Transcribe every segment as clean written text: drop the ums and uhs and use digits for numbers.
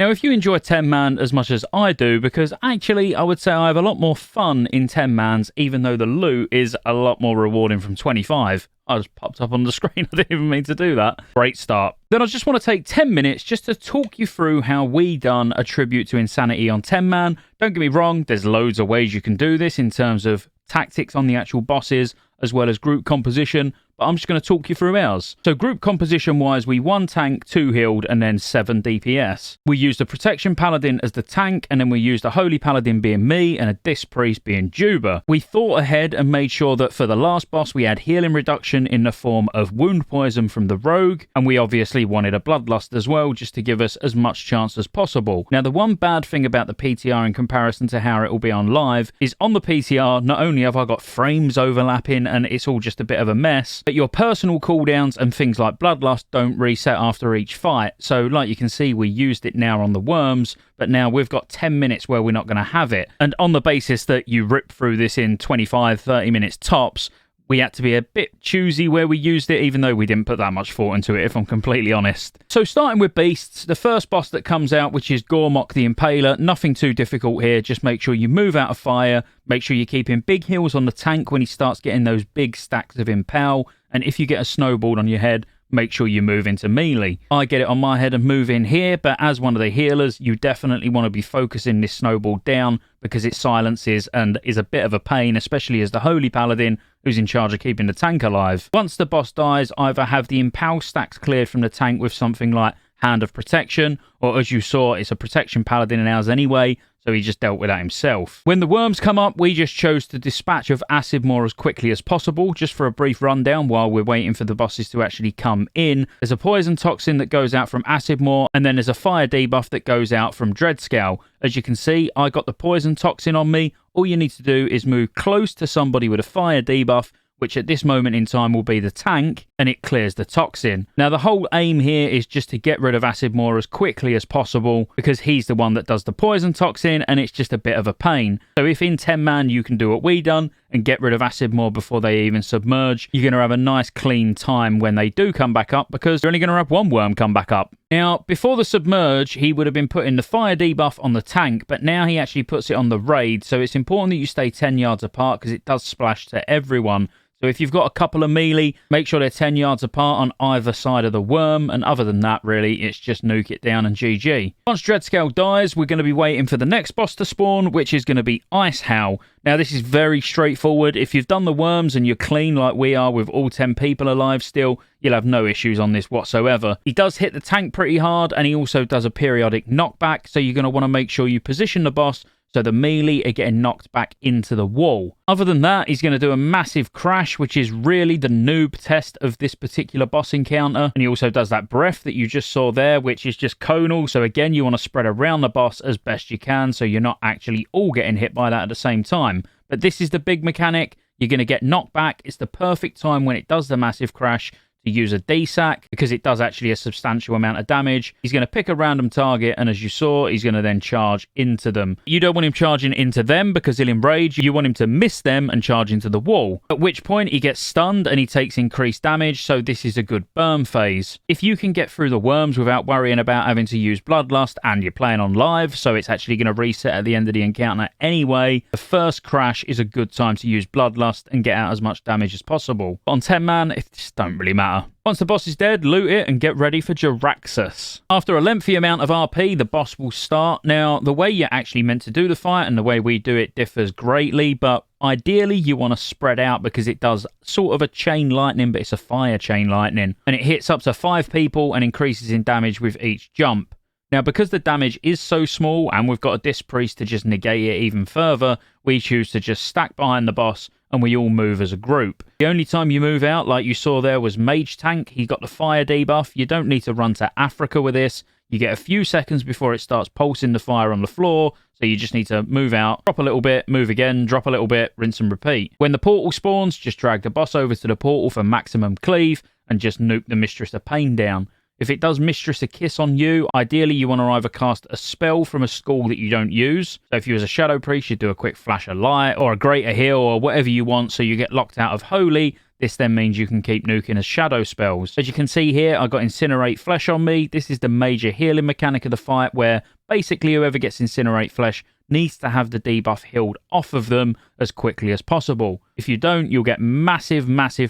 Now, if you enjoy 10-man as much as I do, because actually I would say I have a lot more fun in 10-mans, even though the loot is a lot more rewarding from 25. I just popped up on the screen. I didn't even mean to do that. Great start. Then I just want to take 10 minutes just to talk you through how we done a tribute to Insanity on 10-man. Don't get me wrong, there's loads of ways you can do this in terms of tactics on the actual bosses, as well as group composition, but I'm just going to talk you through ours. So group composition wise, we 1 tank, 2 healed, and then 7 DPS. We used a protection paladin as the tank, and then we used a holy paladin being me, and a disc priest being Juba. We thought ahead and made sure that for the last boss we had healing reduction in the form of wound poison from the rogue, and we obviously wanted a bloodlust as well, just to give us as much chance as possible. Now the one bad thing about the PTR in comparison to how it will be on live is on the PTR, not only have I got frames overlapping and it's all just a bit of a mess, but your personal cooldowns and things like bloodlust don't reset after each fight. So like you can see, we used it now on the worms, but now we've got 10 minutes where we're not going to have it. And on the basis that you rip through this in 25-30 minutes tops, we had to be a bit choosy where we used it, even though we didn't put that much thought into it, if I'm completely honest. So starting with beasts, the first boss that comes out, which is Gormok the Impaler, nothing too difficult here. Just make sure you move out of fire, make sure you're keeping big heals on the tank when he starts getting those big stacks of Impale, and if you get a snowball on your head, make sure you move into melee. I get it on my head and move in here, but as one of the healers, you definitely want to be focusing this snowball down because it silences and is a bit of a pain, especially as the Holy Paladin who's in charge of keeping the tank alive. Once the boss dies, either have the Impale stacks cleared from the tank with something like Hand of Protection, or as you saw, it's a Protection Paladin in ours anyway, so he just dealt with that himself. When the worms come up, we just chose to dispatch of Acid Maw as quickly as possible, just for a brief rundown while we're waiting for the bosses to actually come in. There's a poison toxin that goes out from Acid Maw, and then there's a fire debuff that goes out from Dreadscale. As you can see, I got the poison toxin on me. All you need to do is move close to somebody with a fire debuff, which at this moment in time will be the tank, and it clears the toxin. Now, the whole aim here is just to get rid of Acid Maw as quickly as possible, because he's the one that does the poison toxin, and it's just a bit of a pain. So if in 10-man you can do what we done, and get rid of Acid Maw before they even submerge, you're going to have a nice clean time when they do come back up, because you're only going to have one worm come back up. Now, before the submerge, he would have been putting the fire debuff on the tank, but now he actually puts it on the raid, so it's important that you stay 10 yards apart, because it does splash to everyone. So if you've got a couple of melee, make sure they're 10 yards apart on either side of the worm, and other than that, really, it's just nuke it down and GG. Once Dreadscale dies, we're going to be waiting for the next boss to spawn, which is going to be Ice Howl. Now, this is very straightforward. If you've done the worms and you're clean like we are with all 10 people alive still, you'll have no issues on this whatsoever. He does hit the tank pretty hard, and he also does a periodic knockback, so you're going to want to make sure you position the boss so the melee are getting knocked back into the wall. Other than that, he's going to do a massive crash, which is really the noob test of this particular boss encounter. And he also does that breath that you just saw there, which is just conal. So again, you want to spread around the boss as best you can, so you're not actually all getting hit by that at the same time. But this is the big mechanic. You're going to get knocked back. It's the perfect time when it does the massive crash to use a D-sack, because it does actually a substantial amount of damage. He's going to pick a random target, and as you saw, he's going to then charge into them. You don't want him charging into them because he'll enrage. You want him to miss them and charge into the wall, at which point he gets stunned and he takes increased damage, so this is a good burn phase. If you can get through the worms without worrying about having to use Bloodlust, and you're playing on live, so it's actually going to reset at the end of the encounter anyway, the first crash is a good time to use Bloodlust and get out as much damage as possible. But on 10-man, it just don't really matter. Once the boss is dead, loot it and get ready for Giraxis. After a lengthy amount of RP, the boss will start. Now, the way you're actually meant to do the fight and the way we do it differs greatly, but ideally you want to spread out because it does sort of a chain lightning, but it's a fire chain lightning. And it hits up to 5 people and increases in damage with each jump. Now, because the damage is so small and we've got a Disc Priest to just negate it even further, we choose to just stack behind the boss and we all move as a group. The only time you move out, like you saw there, was Mage Tank. He got the fire debuff. You don't need to run to Africa with this. You get a few seconds before it starts pulsing the fire on the floor, so you just need to move out, drop a little bit, move again, drop a little bit, rinse and repeat. When the portal spawns, just drag the boss over to the portal for maximum cleave and just nuke the Mistress of Pain down. If it does Mistress a Kiss on you, ideally you want to either cast a spell from a school that you don't use. So if you was a Shadow Priest, you'd do a quick Flash of Light or a Greater Heal or whatever you want, so you get locked out of Holy. This then means you can keep nuking as shadow spells. As you can see here, I got Incinerate Flesh on me. This is the major healing mechanic of the fight, where basically whoever gets Incinerate Flesh needs to have the debuff healed off of them as quickly as possible. If you don't, you'll get massive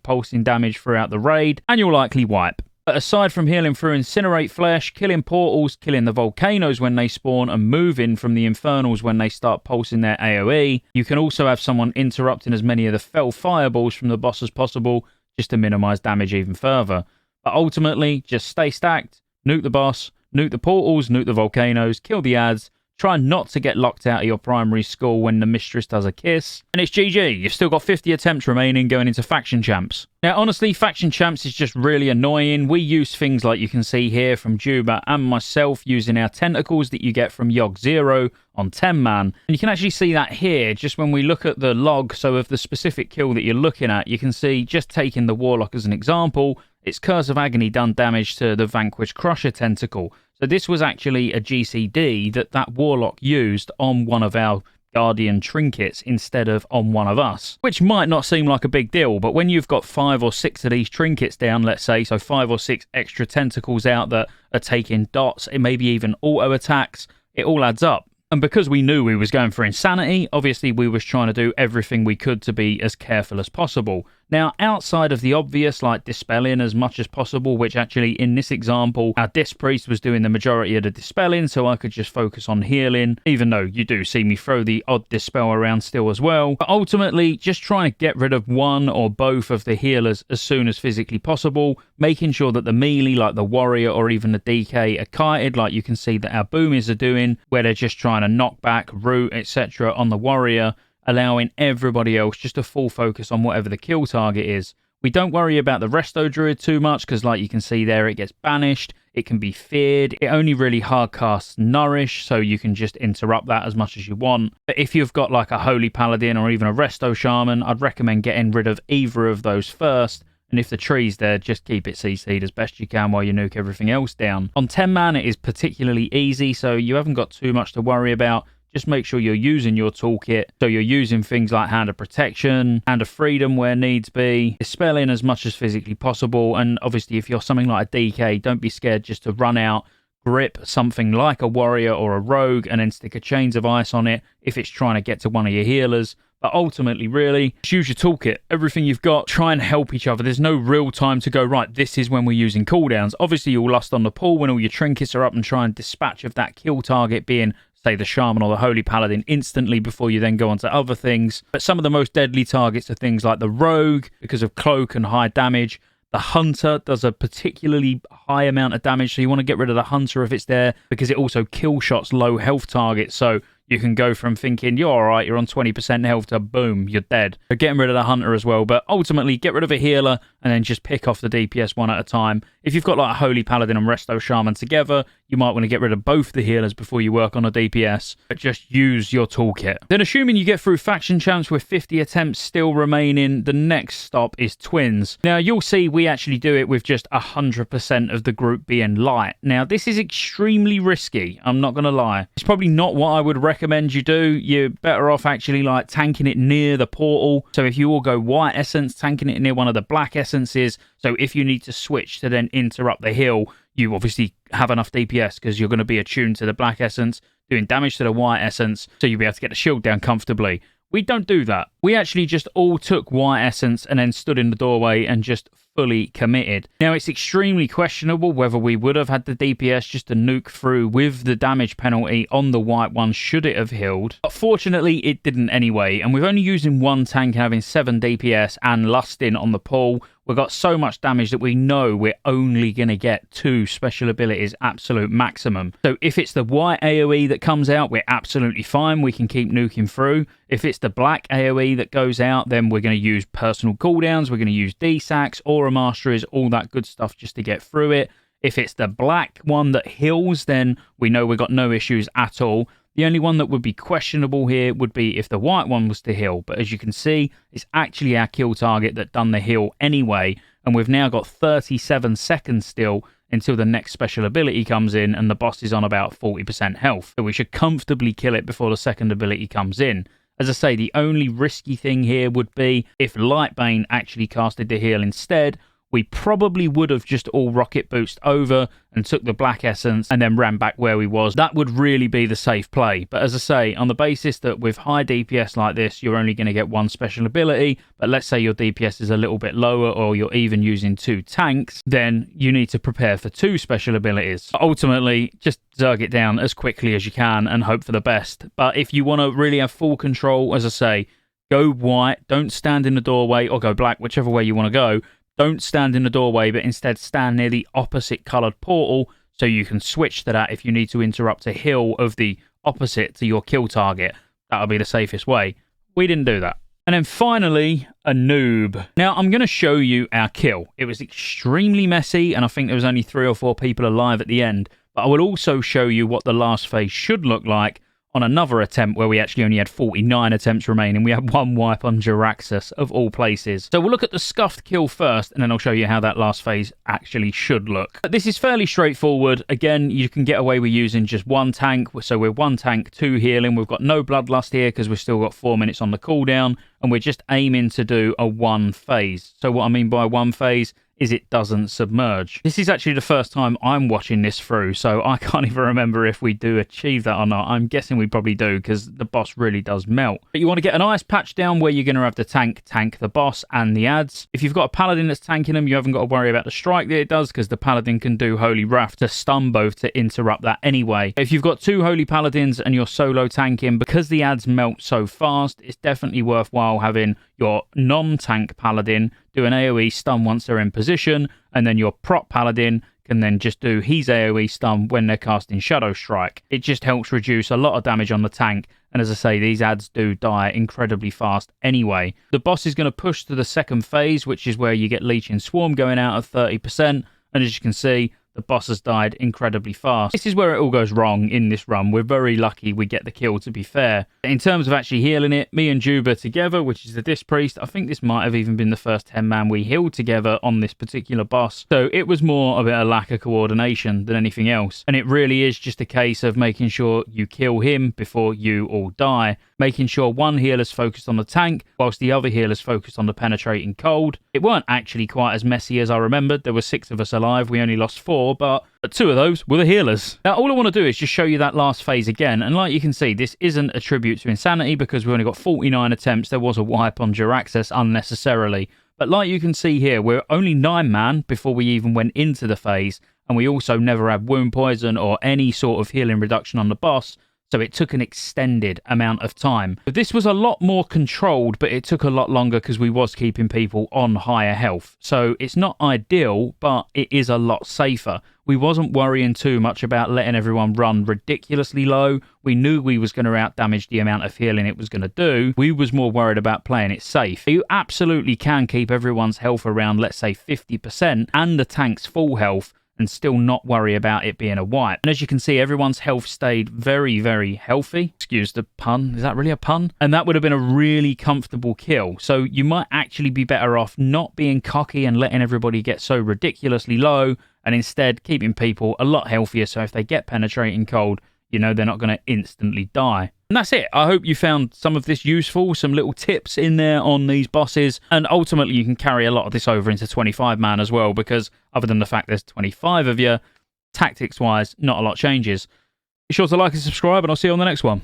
pulsing damage throughout the raid, and you'll likely wipe. But aside from healing through Incinerate Flesh, killing portals, killing the volcanoes when they spawn, and moving from the infernals when they start pulsing their AoE, you can also have someone interrupting as many of the fell fireballs from the boss as possible, just to minimize damage even further. But ultimately, just stay stacked, nuke the boss, nuke the portals, nuke the volcanoes, kill the ads, try not to get locked out of your primary school when the mistress does a kiss, and it's GG. You've still got 50 attempts remaining going into Faction Champs. Now, honestly, Faction Champs is just really annoying. We use things like you can see here from Juba and myself using our tentacles that you get from Yogg 0 on 10-man. And you can actually see that here, just when we look at the log, so of the specific kill that you're looking at, you can see, just taking the Warlock as an example, its Curse of Agony done damage to the Vanquished Crusher tentacle. So this was actually a GCD that Warlock used on one of our Guardian trinkets instead of on one of us, which might not seem like a big deal, but when you've got 5 or 6 of these trinkets down, let's say, so 5 or 6 extra tentacles out that are taking dots, it maybe even auto attacks, it all adds up. And because we knew we was going for insanity, obviously we was trying to do everything we could to be as careful as possible. Now, outside of the obvious, like dispelling as much as possible, which actually in this example, our Disc Priest was doing the majority of the dispelling, so I could just focus on healing, even though you do see me throw the odd dispel around still as well. But ultimately, just trying to get rid of one or both of the healers as soon as physically possible, making sure that the melee, like the Warrior or even the DK, are kited, like you can see that our Boomies are doing, where they're just trying to knock back, root, etc. on the Warrior, allowing everybody else just to full focus on whatever the kill target is. We don't worry about the Resto Druid too much, because like you can see there, it gets banished, it can be feared, it only really hard casts Nourish, so you can just interrupt that as much as you want. But if you've got like a Holy Paladin or even a Resto Shaman, I'd recommend getting rid of either of those first, and if the tree's there, just keep it CC'd as best you can while you nuke everything else down. On 10-man, it is particularly easy, so you haven't got too much to worry about. Just make sure you're using your toolkit. So you're using things like Hand of Protection, Hand of Freedom where needs be, dispelling as much as physically possible. And obviously, if you're something like a DK, don't be scared just to run out, grip something like a Warrior or a Rogue, and then stick a Chains of Ice on it if it's trying to get to one of your healers. But ultimately, really, just use your toolkit. Everything you've got, try and help each other. There's no real time to go, right, this is when we're using cooldowns. Obviously, you'll lust on the pool when all your trinkets are up and try and dispatch of that kill target being, say, the Shaman or the Holy Paladin instantly before you then go on to other things. But some of the most deadly targets are things like the Rogue, because of cloak and high damage. The Hunter does a particularly high amount of damage, so you want to get rid of the Hunter if it's there, because it also kill shots low health targets, so you can go from thinking you're alright, you're on 20% health, to boom, you're dead. So getting rid of the Hunter as well, but ultimately get rid of a healer and then just pick off the DPS one at a time. If you've got like a Holy Paladin and Resto Shaman together, you might want to get rid of both the healers before you work on a DPS, but just use your toolkit. Then assuming you get through Faction Champs with 50 attempts still remaining, the next stop is Twins. Now you'll see we actually do it with just 100% of the group being light. Now this is extremely risky, I'm not going to lie. It's probably not what I would recommend you do. You're better off actually like tanking it near the portal. So if you all go white essence, tanking it near one of the black essences, so if you need to switch to then interrupt the heal, you obviously have enough DPS because you're going to be attuned to the black essence, doing damage to the white essence, so you'll be able to get the shield down comfortably. We don't do that. We actually just all took white essence and then stood in the doorway and just fully committed. Now, it's extremely questionable whether we would have had the DPS just to nuke through with the damage penalty on the white one should it have healed. But fortunately, it didn't anyway, and with only using one tank and having 7 DPS and lusting on the pull, we've got so much damage that we know we're only going to get 2 special abilities absolute maximum. So if it's the white AoE that comes out, we're absolutely fine. We can keep nuking through. If it's the black AoE that goes out, then we're going to use personal cooldowns. We're going to use D-Sacks, Aura Masteries, all that good stuff just to get through it. If it's the black one that heals, then we know we've got no issues at all. The only one that would be questionable here would be if the white one was to heal. But as you can see, it's actually our kill target that done the heal anyway. And we've now got 37 seconds still until the next special ability comes in and the boss is on about 40% health. So we should comfortably kill it before the second ability comes in. As I say, the only risky thing here would be if Lightbane actually casted the heal instead. We probably would have just all rocket boosted over and took the black essence and then ran back where we was. That would really be the safe play. But as I say, on the basis that with high DPS like this, you're only going to get one special ability, but let's say your DPS is a little bit lower or you're even using 2 tanks, then you need to prepare for 2 special abilities. Ultimately, just zerg it down as quickly as you can and hope for the best. But if you want to really have full control, as I say, go white, don't stand in the doorway, or go black, whichever way you want to go. Don't stand in the doorway, but instead stand near the opposite coloured portal so you can switch to that if you need to interrupt a heal of the opposite to your kill target. That'll be the safest way. We didn't do that. And then finally, a noob. Now, I'm going to show you our kill. It was extremely messy, and I think there was only 3 or 4 people alive at the end. But I will also show you what the last phase should look like on another attempt where we actually only had 49 attempts remaining. We had 1 wipe on Giraxis, of all places. So we'll look at the scuffed kill first, and then I'll show you how that last phase actually should look. But this is fairly straightforward. Again, you can get away with using just 1 tank. So we're 1 tank, 2 healing. We've got no bloodlust here because we've still got 4 minutes on the cooldown, and we're just aiming to do a 1 phase. So what I mean by 1 phase is it doesn't submerge. This is actually the first time I'm watching this through, so I can't even remember if we do achieve that or not. I'm guessing we probably do, because the boss really does melt. But you want to get an ice patch down where you're going to have the tank the boss and the ads. If you've got a paladin that's tanking them, you haven't got to worry about the strike that it does, because the paladin can do Holy Wrath to stun both to interrupt that anyway. If you've got 2 holy paladins and you're solo tanking, because the ads melt so fast, it's definitely worthwhile having your non-tank paladin do an AoE stun once they're in position, and then your prop paladin can then just do his AoE stun when they're casting Shadow Strike. It just helps reduce a lot of damage on the tank, and as I say, these ads do die incredibly fast anyway. The boss is going to push to the second phase, which is where you get Leeching Swarm going out of 30%, and as you can see, the boss has died incredibly fast. This is where it all goes wrong in this run. We're very lucky we get the kill, to be fair. In terms of actually healing it, me and Juba together, which is the Disc Priest, I think this might have even been the first 10-man we healed together on this particular boss. So it was more of a lack of coordination than anything else. And it really is just a case of making sure you kill him before you all die. Making sure 1 healer's focused on the tank, whilst the other healer's focused on the penetrating cold. It weren't actually quite as messy as I remembered. There were 6 of us alive. We only lost 4, but 2 of those were the healers. Now, all I want to do is just show you that last phase again. And like you can see, this isn't a tribute to insanity because we only got 49 attempts. There was a wipe on Giraxis unnecessarily. But like you can see here, we're only 9-man before we even went into the phase. And we also never had wound poison or any sort of healing reduction on the boss. So it took an extended amount of time. But this was a lot more controlled, but it took a lot longer because we was keeping people on higher health. So it's not ideal, but it is a lot safer. We wasn't worrying too much about letting everyone run ridiculously low. We knew we was going to outdamage the amount of healing it was going to do. We was more worried about playing it safe. You absolutely can keep everyone's health around, let's say, 50% and the tank's full health, and still not worry about it being a wipe. And as you can see, everyone's health stayed very, very healthy. Excuse the pun. Is that really a pun? And that would have been a really comfortable kill. So you might actually be better off not being cocky and letting everybody get so ridiculously low, and instead keeping people a lot healthier. So if they get penetrating cold, you know they're not going to instantly die. And that's it. I hope you found some of this useful, some little tips in there on these bosses, and ultimately you can carry a lot of this over into 25-man as well, because other than the fact there's 25 of you, tactics-wise, not a lot changes. Be sure to like and subscribe, and I'll see you on the next one.